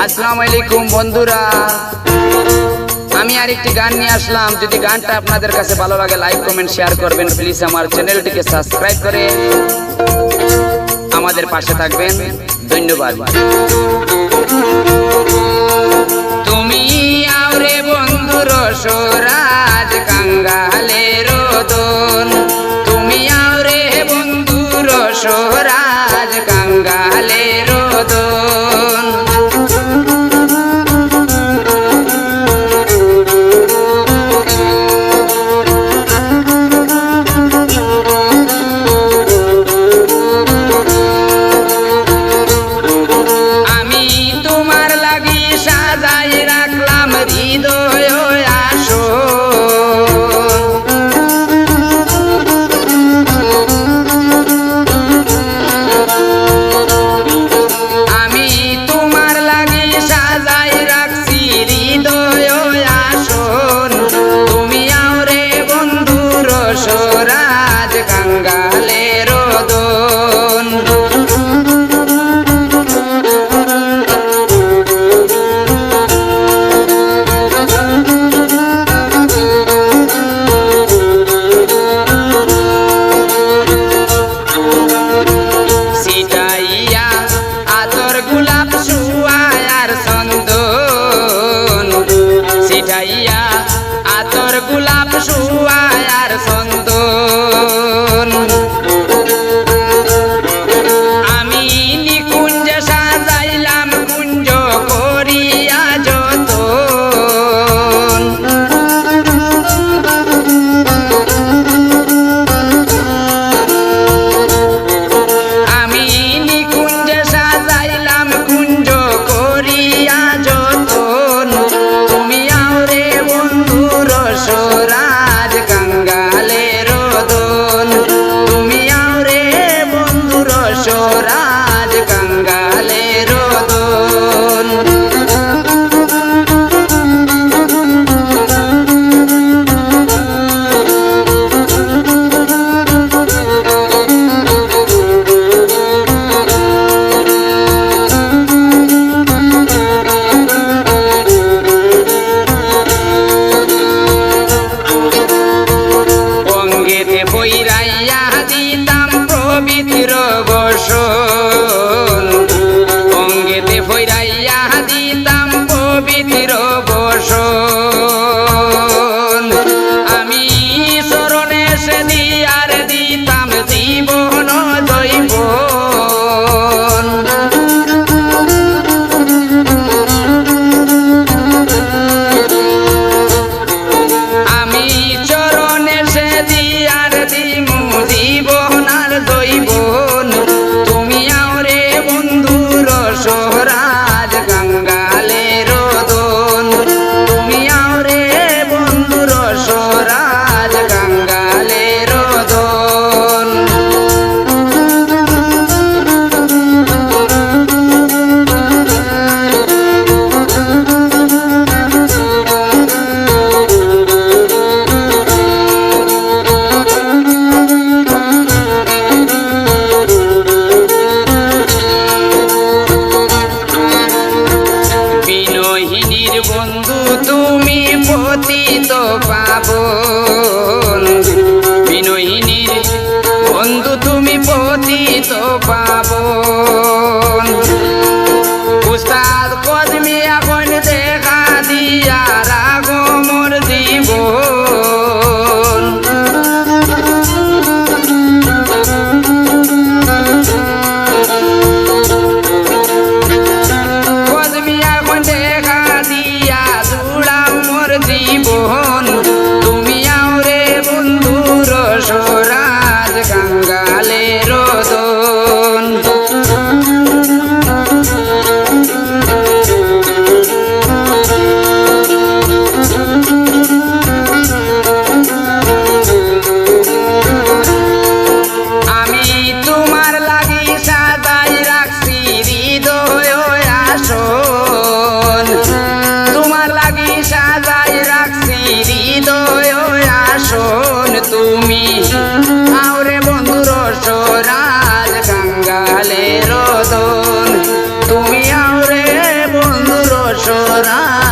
আসসালামু আলাইকুম বন্ধুরা, আমি আরেকটি গান নিয়ে আসলাম। যদি গানটা আপনাদের কাছে ভালো লাগে লাইক কমেন্ট শেয়ার করবেন। প্লিজ আমার চ্যানেলটিকে সাবস্ক্রাইব করে আমাদের পাশে থাকবেন। ধন্যবাদ। তুমি আওরে বন্ধু রসরাজ কাঙ্গালের দোন, তুমি আওরে বন্ধু রসরাজ কাঙ্গালের দোন। আমি তোমার লাগি সাজাই রাখলাম হৃদয় আসন, আমি তোমার লাগি সাজাই রাখছি হৃদয় আসন। তুমি আওরে বন্ধু রসরাজ কাঙ্গালের দোন। সিটাইয়া আতর গোলাপ সুয়ার চন্দন, সিটাইয়া আতর গোলাপ সুয়ার চন্দন। আমি নিকুঞ্জ সাজাইলাম কুঞ্জ করিয়া যতন, আমি নিকুঞ্জ সাজাইলাম কুঞ্জ করিয়া যতন। তুমি আওরে বন্ধু রসরাজ কাঙ্গালের দোন, তুমি আওরে বন্ধু রসরাজ কাঙ্গালের দোন। অঙ্গেতে বৈরাইয়া দিতাম পবিত্র বসন, অঙ্গেতে বৈরাইয়া দিতাম পবিত্র বসন। আমি চরণে সে দিয়ার দিতাম জীবন জৈবন। আমি চরণে সে দিয়ার দিমু জীবনার দৈবন। তুমি আওরে বন্ধু রসরাজ কাঙ্গালের দোন, তুমি আওরে বন্ধু রসরাজ কাঙ্গালের দোন। বিনয়িনীর বন্ধু তুমি পতিত পাবন, বিনয়িনীর বন্ধু তুমি পতিত পাবন। উস্তাদ কদমি এখন দেখা দিয়া রাগো মোর জীবন। কদমি এখন দেখা দিয়া জুড়াও মোর জীবন। সোরা